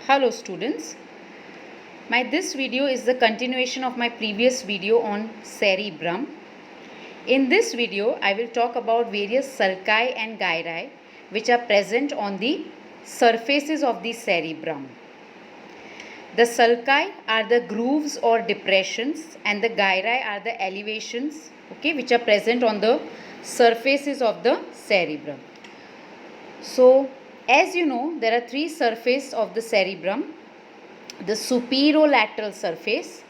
Hello students, this video is the continuation of my previous video on cerebrum. In this video, I will talk about various sulci and gyri which are present on the surfaces of the cerebrum. The sulci are the grooves or depressions and the gyri are the elevations, which are present on the surfaces of the cerebrum. So, as you know, there are three surfaces of the cerebrum: the superolateral surface,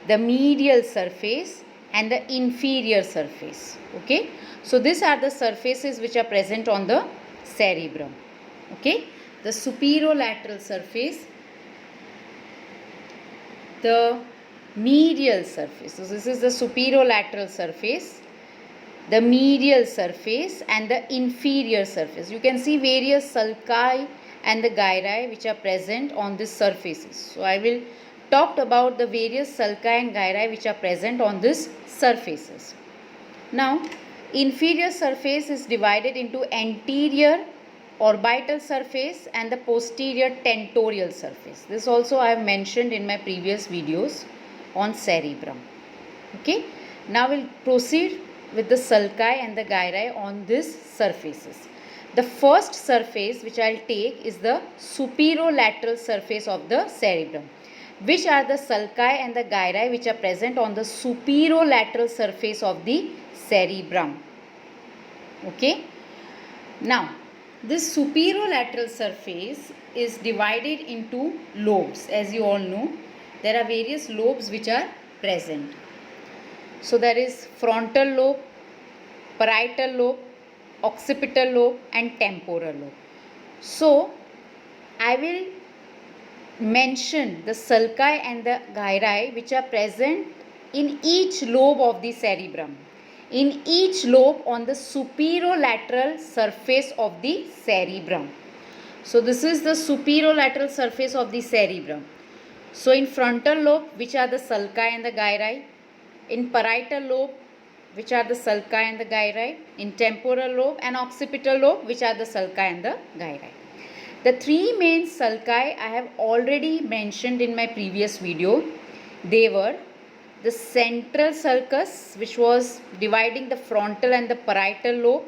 the medial surface, and the inferior surface. Okay, so these are the surfaces which are present on the cerebrum. Okay, the superolateral surface, the medial surface. So this is the superolateral surface, the medial surface, and the inferior surface. You can see various sulci and the gyri which are present on these surfaces. So I will talk about the various sulci and gyri which are present on these surfaces. Now, inferior surface is divided into anterior orbital surface and the posterior tentorial surface. This also I have mentioned in my previous videos on cerebrum. Okay. Now we'll proceed with the sulci and the gyri on these surfaces. The first surface which I'll take is the superolateral surface of the cerebrum. Which are the sulci and the gyri which are present on the superolateral surface of the cerebrum. Okay. Now, this superolateral surface is divided into lobes. As you all know, there are various lobes which are present. So there is frontal lobe, parietal lobe, occipital lobe, and temporal lobe. So I will mention the sulci and the gyri which are present in each lobe of the cerebrum. In each lobe on the superolateral surface of the cerebrum. So this is the superolateral surface of the cerebrum. So in frontal lobe, which are the sulci and the gyri? In parietal lobe, which are the sulci and the gyri? In temporal lobe and occipital lobe, which are the sulci and the gyri? The three main sulci I have already mentioned in my previous video. They were the central sulcus, which was dividing the frontal and the parietal lobe;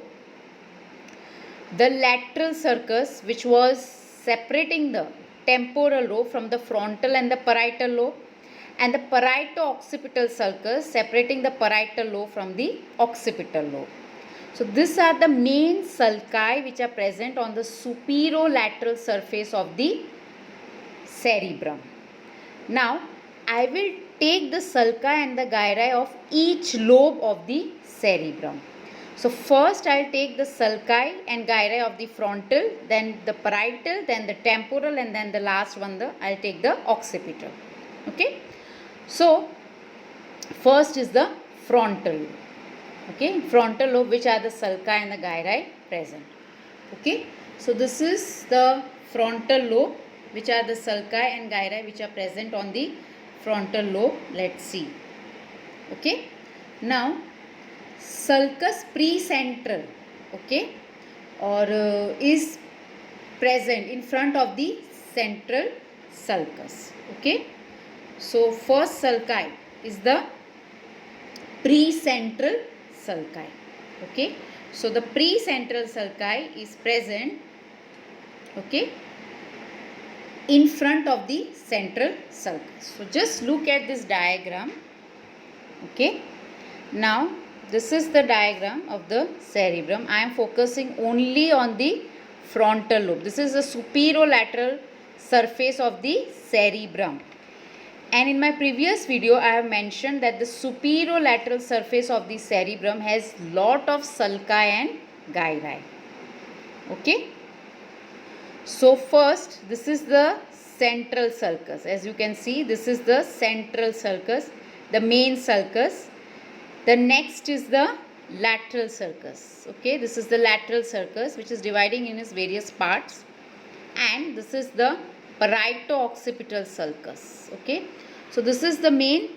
the lateral sulcus, which was separating the temporal lobe from the frontal and the parietal lobe; and the parieto-occipital sulcus, separating the parietal lobe from the occipital lobe. So these are the main sulci which are present on the superolateral surface of the cerebrum. Now I will take the sulci and the gyri of each lobe of the cerebrum. So first I will take the sulci and gyri of the frontal, then the parietal, then the temporal, and then the last one I will take the occipital. Okay. So first is the frontal lobe. Okay, frontal lobe, which are the sulci and the gyri present. Okay, so this is the frontal lobe, which are the sulci and gyri which are present on the frontal lobe. Let's see. Okay, now sulcus precentral, okay, or is present in front of the central sulcus. Okay, so first sulci is the precentral sulci. Okay, so the precentral sulci is present, okay, in front of the central sulcus. So just look at this diagram. Okay, now this is the diagram of the cerebrum. I am focusing only on the frontal lobe. This is the superolateral surface of the cerebrum. And in my previous video, I have mentioned that the superolateral surface of the cerebrum has lot of sulci and gyri. Okay. So first, this is the central sulcus. As you can see, this is the central sulcus, the main sulcus. The next is the lateral sulcus. Okay, this is the lateral sulcus which is dividing in its various parts. And this is the parieto-occipital sulcus. Okay, so this is the main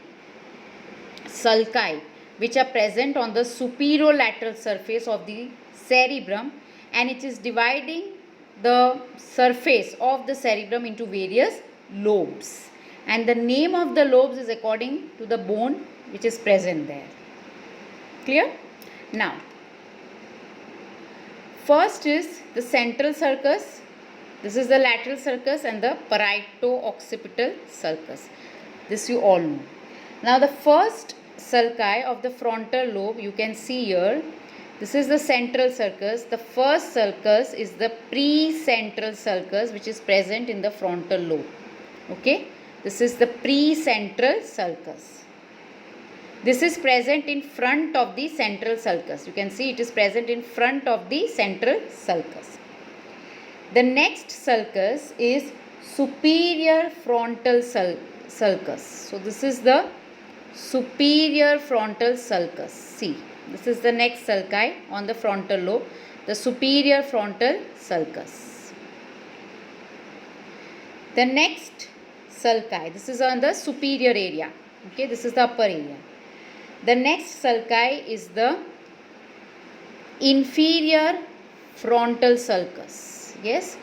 sulci which are present on the superolateral surface of the cerebrum, and it is dividing the surface of the cerebrum into various lobes, and the name of the lobes is according to the bone which is present there. Clear? Now, first is the central sulcus. This is the lateral sulcus and the parieto-occipital sulcus. This you all know. Now the first sulci of the frontal lobe, you can see here, this is the central sulcus. The first sulcus is the precentral sulcus, which is present in the frontal lobe. Okay, this is the precentral sulcus. This is present in front of the central sulcus. You can see it is present in front of the central sulcus. The next sulcus is superior frontal sulcus. So this is the superior frontal sulcus. See, this is the next sulci on the frontal lobe, the superior frontal sulcus. The next sulci, this is on the superior area. Okay, this is the upper area. The next sulci is the inferior frontal sulcus. Yes,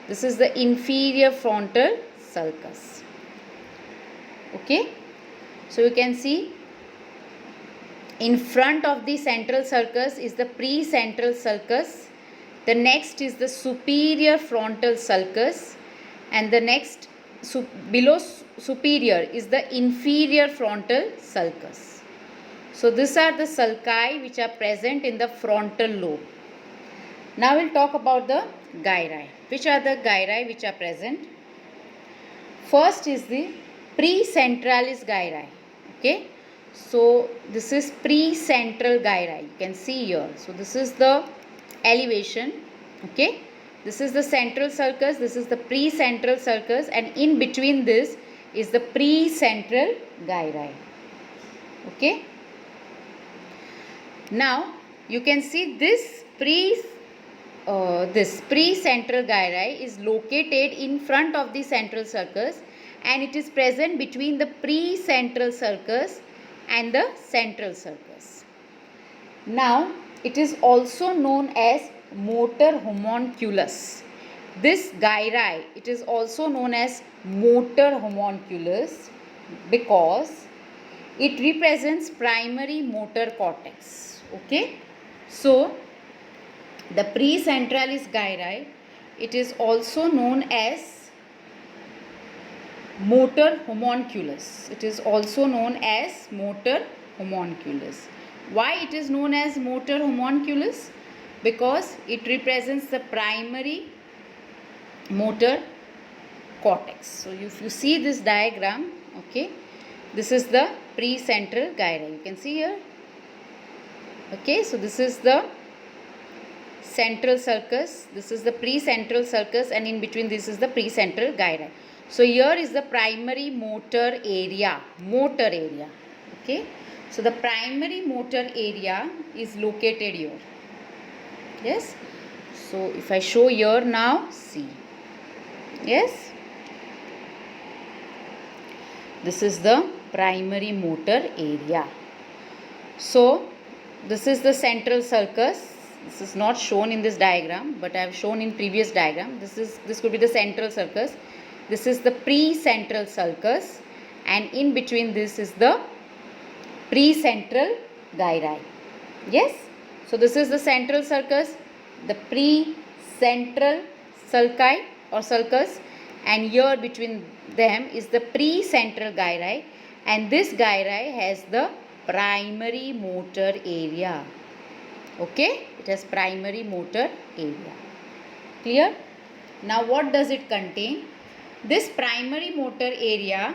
this is the inferior frontal sulcus. Okay, so you can see in front of the central sulcus is the precentral sulcus. The next is the superior frontal sulcus, and the next below superior is the inferior frontal sulcus. So these are the sulci which are present in the frontal lobe. Now we'll talk about the gyri. Which are the gyri which are present? First is the precentralis gyri. Okay, so this is precentral gyri. You can see here. So this is the elevation. Okay, this is the central sulcus. This is the precentral sulcus, and in between this is the precentral gyri. Okay. Now you can see this precentral gyri is located in front of the central sulcus, and it is present between the precentral sulcus and the central sulcus. Now it is also known as motor homunculus. This gyri, it is also known as motor homunculus because it represents primary motor cortex. Okay, so the precentralis gyri, it is also known as motor homunculus. It is also known as motor homunculus. Why it is known as motor homunculus? Because it represents the primary motor cortex. So if you see this diagram, okay, this is the precentral gyri. You can see here. Okay, so this is the central sulcus, this is the precentral sulcus, and in between this is the precentral gyri. So here is the primary motor area. Okay, so the primary motor area is located here. Yes, so if I show here now, see. Yes, this is the primary motor area. So this is the central sulcus. This is not shown in this diagram, but I have shown in previous diagram. This could be the central sulcus. This is the precentral sulcus, and in between this is the precentral gyri. Yes, so this is the central sulcus, the precentral sulci or sulcus, and here between them is the precentral gyri, and this gyri has the primary motor area. Okay, it has primary motor area. Clear? Now what does it contain? This primary motor area,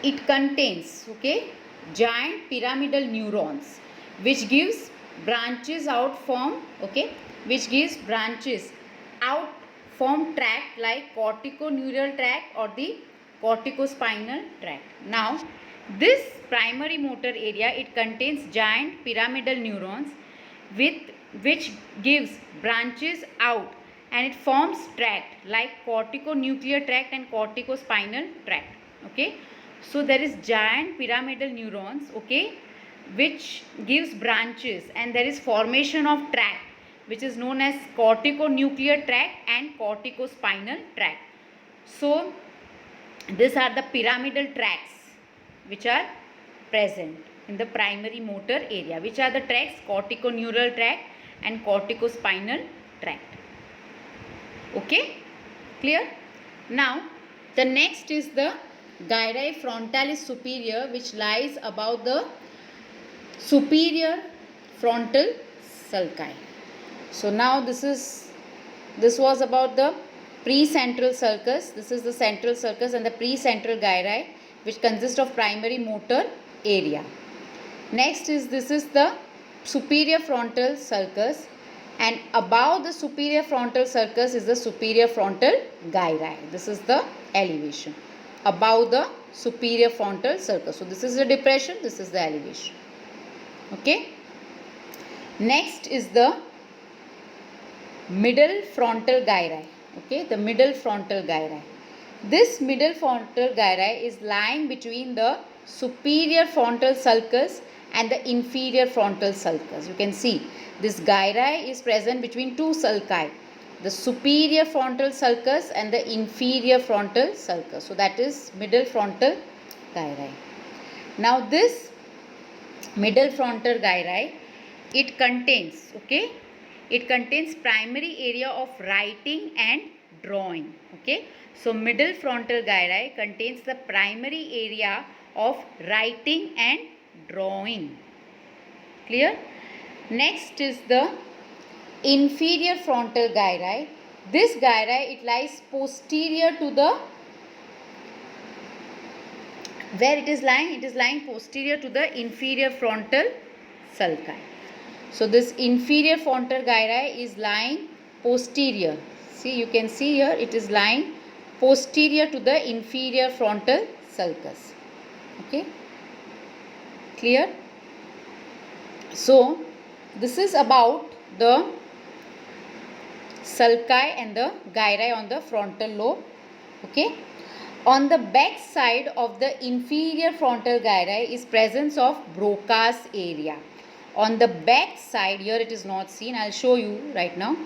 it contains, okay, giant pyramidal neurons which gives branches out from, okay, which gives branches out from tract like corticoneural tract or the corticospinal tract. Now this primary motor area, it contains giant pyramidal neurons which gives branches out, and it forms tract like corticonuclear tract and corticospinal tract. Okay, so there is giant pyramidal neurons, okay, which gives branches, and there is formation of tract which is known as corticonuclear tract and corticospinal tract. So these are the pyramidal tracts which are present in the primary motor area. Which are the tracts? Corticoneural tract and corticospinal tract. Okay, clear? Now the next is the gyri frontalis superior, which lies above the superior frontal sulci. So now this was about the precentral sulcus. This is the central sulcus and the precentral gyri, which consist of primary motor area. Next is this is the superior frontal sulcus, and above the superior frontal sulcus is the superior frontal gyri. This is the elevation above the superior frontal sulcus. So this is the depression, this is the elevation. Okay. Next is the middle frontal gyri. Okay, the middle frontal gyri. This middle frontal gyri is lying between the superior frontal sulcus and the inferior frontal sulcus. You can see this gyri is present between two sulci, the superior frontal sulcus and the inferior frontal sulcus. So that is middle frontal gyri. Now this middle frontal gyri, it contains, okay, it contains primary area of writing and drawing. Okay, so middle frontal gyri contains the primary area of writing and drawing. Clear? Next is the inferior frontal gyri. This gyri, it lies posterior to the, where it is lying? It is lying posterior to the inferior frontal sulci. So this inferior frontal gyri is lying posterior. See, you can see here it is lying posterior to the inferior frontal sulcus. Okay, clear? So this is about the sulci and the gyri on the frontal lobe. Okay. On the back side of the inferior frontal gyri is presence of Broca's area. On the back side, here it is not seen, I will show you right now.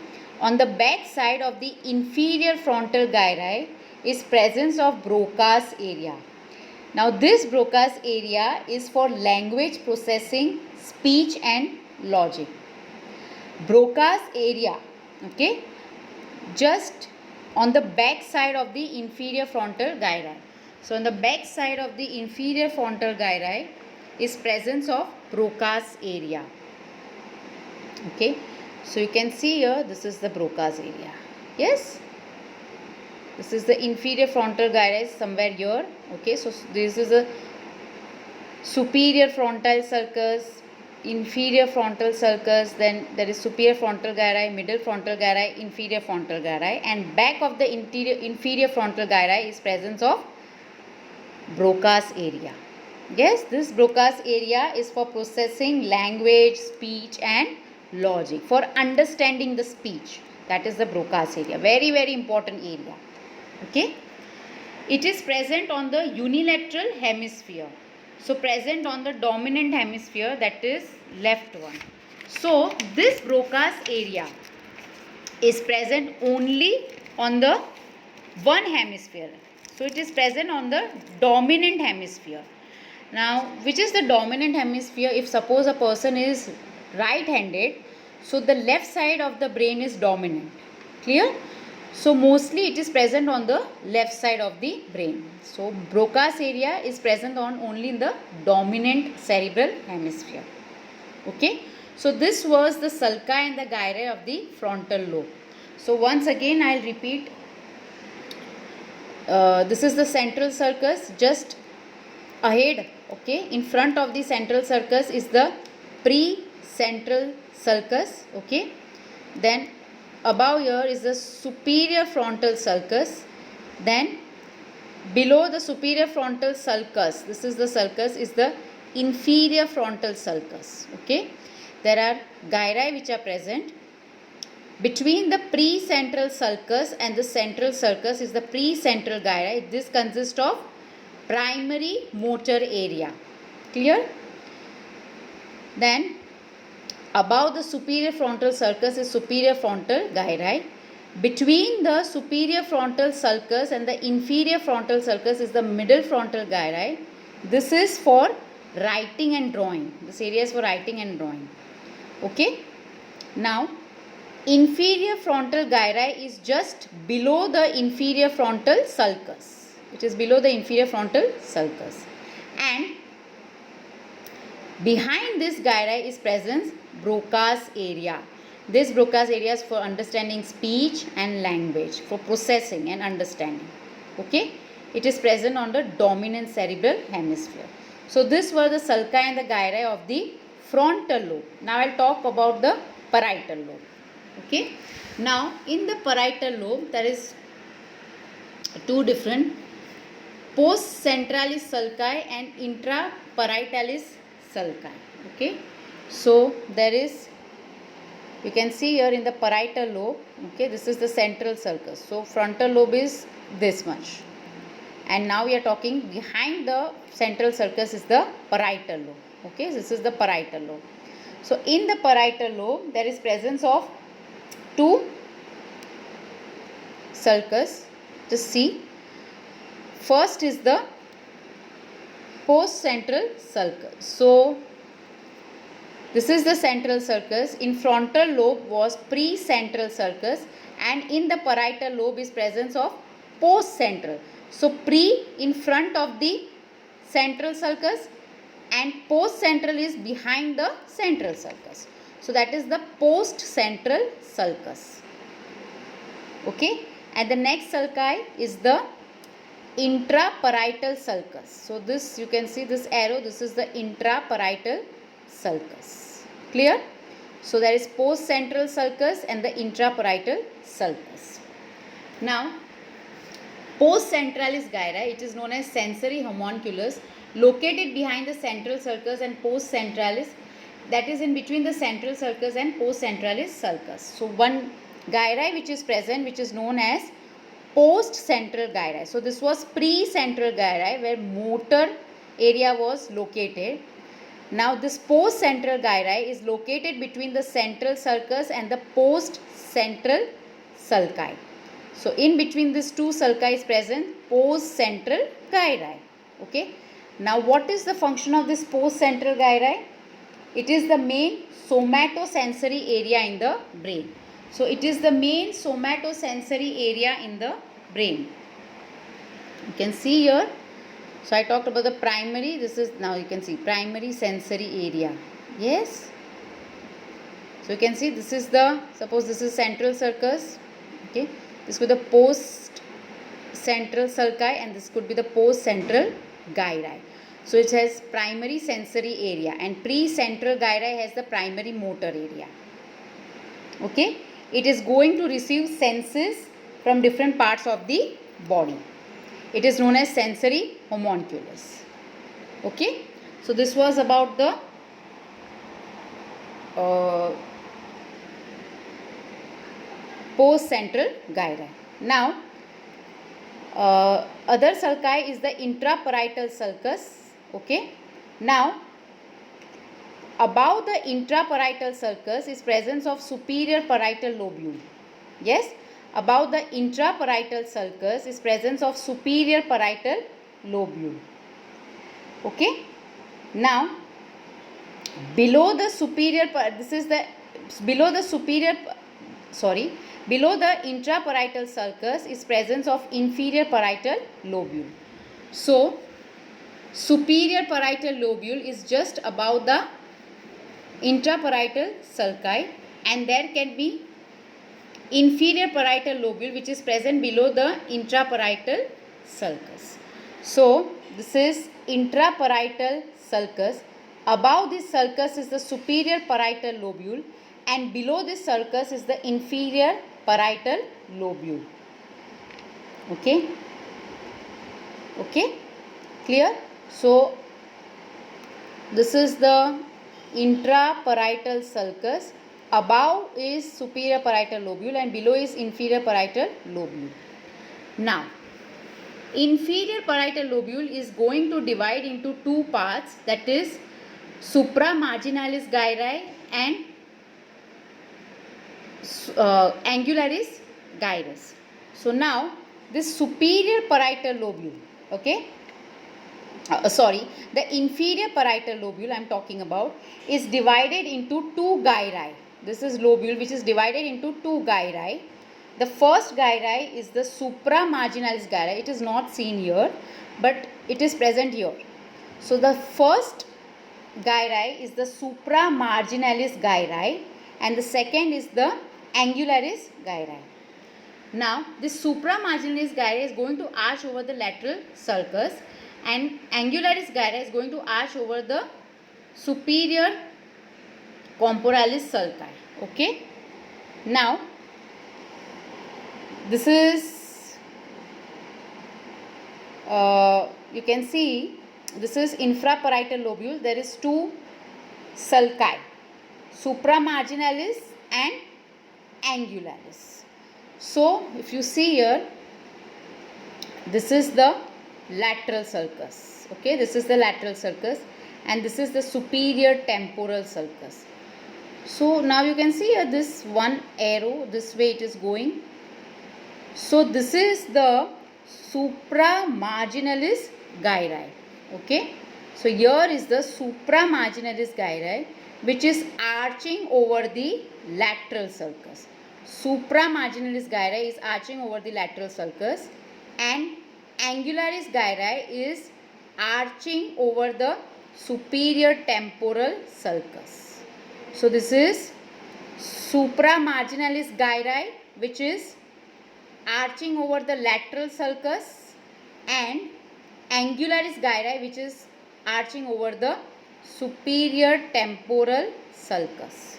On the back side of the inferior frontal gyri is presence of Broca's area. Now this Broca's area is for language processing, speech and logic. Broca's area, okay, just on the back side of the inferior frontal gyri. So on the back side of the inferior frontal gyri is presence of Broca's area. Okay, so you can see here this is the Broca's area. Yes, this is the inferior frontal gyri somewhere here. Okay, so this is a superior frontal sulcus, inferior frontal sulcus, then there is superior frontal gyri, middle frontal gyri, inferior frontal gyri, and back of the inferior frontal gyri is presence of Broca's area. Yes, this Broca's area is for processing language, speech and logic, for understanding the speech. That is the Broca's area. Very, very important area. Okay. It is present on the unilateral hemisphere. So present on the dominant hemisphere, that is left one. So this Broca's area is present only on the one hemisphere. So it is present on the dominant hemisphere. Now, which is the dominant hemisphere? If suppose a person is right-handed, so the left side of the brain is dominant. Clear? So mostly it is present on the left side of the brain. So Broca's area is present on only in the dominant cerebral hemisphere. Okay. So this was the sulci and the gyri of the frontal lobe. So once again I will repeat. This is the central sulcus, just ahead, okay, in front of the central sulcus is the precentral sulcus, okay. Then above here is the superior frontal sulcus. Then below the superior frontal sulcus, this is the sulcus, is the inferior frontal sulcus, okay. There are gyri which are present. Between the precentral sulcus and the central sulcus is the precentral gyri. This consists of primary motor area. Clear? Then Above the superior frontal sulcus is superior frontal gyri. Between the superior frontal sulcus and the inferior frontal sulcus is the middle frontal gyri. This is for writing and drawing. This area is for writing and drawing. Okay. Now, inferior frontal gyri is just below the inferior frontal sulcus. It is below the inferior frontal sulcus. And behind this gyri is present Broca's area. This Broca's area is for understanding speech and language, for processing and understanding. Okay, it is present on the dominant cerebral hemisphere. So this were the sulci and the gyri of the frontal lobe. Now I'll talk about the parietal lobe. Okay, now in the parietal lobe there is two different post-centralis sulci and intraparietalis sulci. Okay, so there is, you can see here in the parietal lobe, okay, this is the central sulcus. So frontal lobe is this much, and now we are talking behind the central sulcus is the parietal lobe. Okay, this is the parietal lobe. So in the parietal lobe there is presence of two sulcus. Just see, first is the post-central sulcus. So this is the central sulcus. In frontal lobe was pre-central sulcus, and in the parietal lobe is presence of post-central. So pre in front of the central sulcus and post-central is behind the central sulcus. So that is the post-central sulcus. Okay, and the next sulci is the intraparietal sulcus. So this, you can see this arrow, this is the intraparietal sulcus. Clear? So there is post-central sulcus and the intraparietal sulcus. Now, post-centralis gyri, it is known as sensory homunculus, located behind the central sulcus and post-centralis, that is in between the central sulcus and post-centralis sulcus. So one gyri which is present, which is known as post-central gyri. So this was pre-central gyri where motor area was located. Now this post-central gyri is located between the central sulcus and the post-central sulci. So in between these two sulci is present post-central gyri. Okay. Now what is the function of this post-central gyri? It is the main somatosensory area in the brain. So it is the main somatosensory area in the brain. You can see here. So I talked about the primary. This is, now you can see primary sensory area. Yes. So you can see this is the, suppose this is central sulcus. Okay. This could be the post central sulci and this could be the post central gyri. So it has primary sensory area and pre-central gyri has the primary motor area. Okay. It is going to receive senses from different parts of the body. It is known as sensory homunculus. Okay. So this was about the post-central gyri. Now, other sulci is the intraparietal sulcus. Okay. Now, above the intraparietal sulcus is presence of superior parietal lobule. Yes. Above the intraparietal sulcus is presence of superior parietal lobule. Okay. Now, below the superior, this is the, below the superior, sorry, below the intraparietal sulcus is presence of inferior parietal lobule. So, superior parietal lobule is just above the intraparietal sulci and there can be inferior parietal lobule which is present below the intraparietal sulcus. So, this is intraparietal sulcus. Above this sulcus is the superior parietal lobule and below this sulcus is the inferior parietal lobule. Okay. Okay. Clear? So, this is the intraparietal sulcus. Above is superior parietal lobule and below is inferior parietal lobule. Now, inferior parietal lobule is going to divide into two parts, that is supramarginalis gyri and angularis gyrus. So now this superior parietal lobule, okay, sorry, the inferior parietal lobule I am talking about is divided into two gyri. This is lobule which is divided into two gyri. The first gyri is the supramarginalis gyri. It is not seen here, but it is present here. So the first gyri is the supramarginalis gyri and the second is the angularis gyri. Now this supramarginalis gyri is going to arch over the lateral sulcus and angularis gyri is going to arch over the superior temporalis sulci. Okay. Now this is you can see this is infraparietal lobule. There is two sulci, supramarginalis and angularis. So if you see here, this is the lateral sulcus. Okay, this is the lateral sulcus and this is the superior temporal sulcus. So now you can see here this one arrow, this way it is going. So this is the supramarginalis gyri. Okay, so here is the supramarginalis gyri which is arching over the lateral sulcus. Supramarginalis gyri is arching over the lateral sulcus and angularis gyri is arching over the superior temporal sulcus. So this is supramarginalis gyri which is arching over the lateral sulcus and angularis gyri which is arching over the superior temporal sulcus.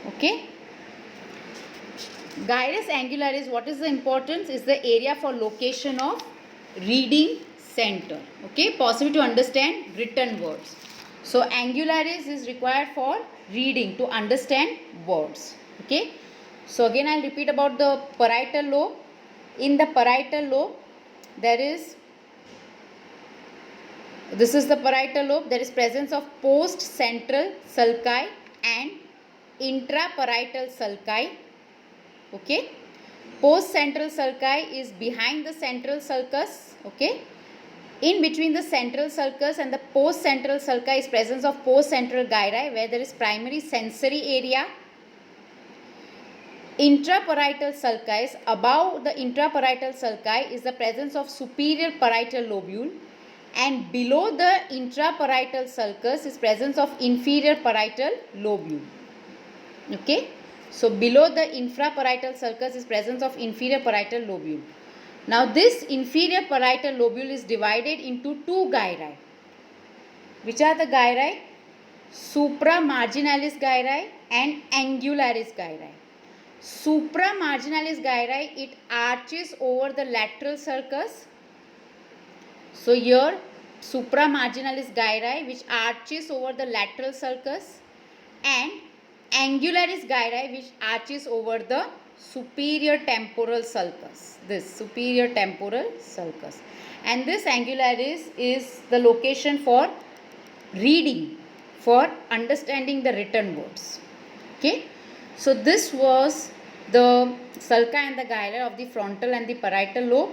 Okay. Gyrus angularis, what is the importance? Is the area for location of reading center. Okay, possible to understand written words. So angularis is required for reading, to understand words. Okay. So again I will repeat about the parietal lobe. In the parietal lobe this is the parietal lobe. There is presence of post central sulci and intraparietal sulci. Okay, post central sulci is behind the central sulcus. Okay, in between the central sulcus and the post central sulci is presence of post central gyri where there is primary sensory area. Intraparietal sulci is above the intraparietal sulci is the presence of superior parietal lobule and below the intraparietal sulcus is presence of inferior parietal lobule. Okay. So below the infraparietal sulcus is presence of inferior parietal lobule. Now this inferior parietal lobule is divided into two gyri. Which are the gyri? Supramarginalis gyri and angularis gyri. Supramarginalis gyri, it arches over the lateral sulcus. So here supramarginalis gyri which arches over the lateral sulcus and angularis gyri which arches over the superior temporal sulcus. This superior temporal sulcus. And this angularis is the location for reading, for understanding the written words. Okay. So this was the sulci and the gyri of the frontal and the parietal lobe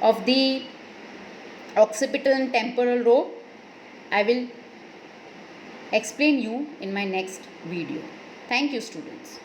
of the occipital and temporal lobe. I will explain you in my next video. Thank you, students.